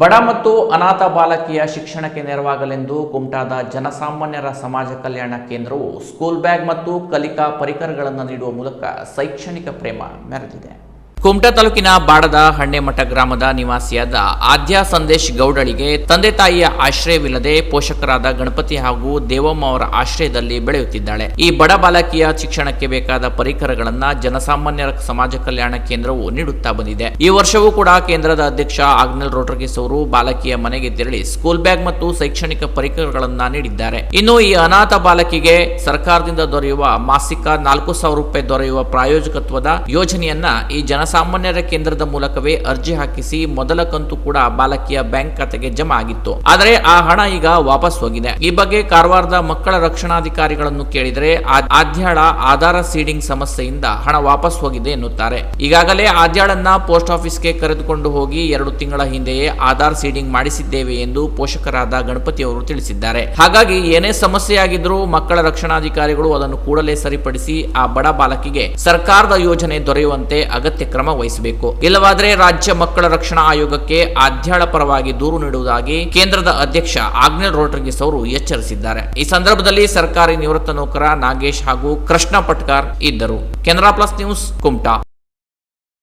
ಬಡ ಮತ್ತು ಅನಾಥ ಬಾಲಕಿಯ ಶಿಕ್ಷಣಕ್ಕೆ ನೆರವಾಗಲೆಂದು ಕುಮಟಾದ ಜನಸಾಮಾನ್ಯರ ಸಮಾಜ ಕಲ್ಯಾಣ ಕೇಂದ್ರವು ಸ್ಕೂಲ್ ಬ್ಯಾಗ್ ಮತ್ತು ಕಲಿಕಾ ಪರಿಕರಗಳನ್ನು ನೀಡುವ ಮೂಲಕ ಶೈಕ್ಷಣಿಕ ಪ್ರೇಮ ಮೆರೆದಿದೆ. ಕುಮಟಾ ತಾಲೂಕಿನ ಬಾಡದ ಹಣ್ಣೆಮಠ ಗ್ರಾಮದ ನಿವಾಸಿಯಾದ ಆದ್ಯ ಸಂದೇಶ್ ಗೌಡಳಿಗೆ ತಂದೆ ತಾಯಿಯ ಆಶ್ರಯವಿಲ್ಲದೆ ಪೋಷಕರಾದ ಗಣಪತಿ ಹಾಗೂ ದೇವಮ್ಮ ಅವರ ಆಶ್ರಯದಲ್ಲಿ ಬೆಳೆಯುತ್ತಿದ್ದಾಳೆ. ಈ ಬಡ ಬಾಲಕಿಯ ಶಿಕ್ಷಣಕ್ಕೆ ಬೇಕಾದ ಪರಿಕರಗಳನ್ನ ಜನಸಾಮಾನ್ಯರ ಸಮಾಜ ಕಲ್ಯಾಣ ಕೇಂದ್ರವು ನೀಡುತ್ತಾ ಬಂದಿದೆ. ಈ ವರ್ಷವೂ ಕೂಡ ಕೇಂದ್ರದ ಅಧ್ಯಕ್ಷ ಆಗ್ನೆಲ್ ರೋಡ್ರಿಗಿಸ್ ಅವರು ಬಾಲಕಿಯ ಮನೆಗೆ ತೆರಳಿ ಸ್ಕೂಲ್ ಬ್ಯಾಗ್ ಮತ್ತು ಶೈಕ್ಷಣಿಕ ಪರಿಕರಗಳನ್ನ ನೀಡಿದ್ದಾರೆ. ಇನ್ನು ಈ ಅನಾಥ ಬಾಲಕಿಗೆ ಸರ್ಕಾರದಿಂದ ದೊರೆಯುವ ಮಾಸಿಕ 4,000 ರೂಪಾಯಿ ದೊರೆಯುವ ಪ್ರಾಯೋಜಕತ್ವದ ಯೋಜನೆಯನ್ನ ಈ ಸಾಮಾನ್ಯರ ಕೇಂದ್ರದ ಮೂಲಕವೇ ಅರ್ಜಿ ಹಾಕಿಸಿ ಮೊದಲ ಕಂತು ಕೂಡ ಬಾಲಕಿಯ ಬ್ಯಾಂಕ್ ಖಾತೆಗೆ ಜಮಾ ಆಗಿತ್ತು. ಆದರೆ ಆ ಹಣ ಈಗ ವಾಪಸ್ ಹೋಗಿದೆ. ಈ ಬಗ್ಗೆ ಕಾರವಾರದ ಮಕ್ಕಳ ರಕ್ಷಣಾಧಿಕಾರಿಗಳನ್ನು ಕೇಳಿದರೆ ಆದ್ಯಾಳ ಆಧಾರ ಸೀಡಿಂಗ್ ಸಮಸ್ಯೆಯಿಂದ ಹಣ ವಾಪಸ್ ಹೋಗಿದೆ ಎನ್ನುತ್ತಾರೆ. ಈಗಾಗಲೇ ಆದ್ಯಾಳನ್ನ ಪೋಸ್ಟ್ ಆಫೀಸ್ಗೆ ಕರೆದುಕೊಂಡು ಹೋಗಿ 2 ತಿಂಗಳ ಹಿಂದೆಯೇ ಆಧಾರ್ ಸೀಡಿಂಗ್ ಮಾಡಿಸಿದ್ದೇವೆ ಎಂದು ಪೋಷಕರಾದ ಗಣಪತಿ ಅವರು ತಿಳಿಸಿದ್ದಾರೆ. ಹಾಗಾಗಿ ಏನೇ ಸಮಸ್ಯೆಯಾಗಿದ್ರೂ ಮಕ್ಕಳ ರಕ್ಷಣಾಧಿಕಾರಿಗಳು ಅದನ್ನು ಕೂಡಲೇ ಸರಿಪಡಿಸಿ ಆ ಬಡ ಬಾಲಕಿಗೆ ಸರ್ಕಾರದ ಯೋಜನೆ ದೊರೆಯುವಂತೆ ಅಗತ್ಯ ಕ್ರಮ ವಹಿಸಬೇಕು. ಇಲ್ಲವಾದರೆ ರಾಜ್ಯ ಮಕ್ಕಳ ರಕ್ಷಣಾ ಆಯೋಗಕ್ಕೆ ಆದ್ಯಾಳ ಪರವಾಗಿ ದೂರು ನೀಡುವುದಾಗಿ ಕೇಂದ್ರದ ಅಧ್ಯಕ್ಷ ಆಗ್ನೆಲ್ ರೋಡ್ರಿಗಿಸ್ ಅವರು ಎಚ್ಚರಿಸಿದ್ದಾರೆ. ಈ ಸಂದರ್ಭದಲ್ಲಿ ಸರ್ಕಾರಿ ನಿವೃತ್ತ ನೌಕರ ನಾಗೇಶ್ ಹಾಗೂ ಕೃಷ್ಣ ಪಟ್ಕಾರ್ ಇದ್ದರು. Canara plus news Kumta.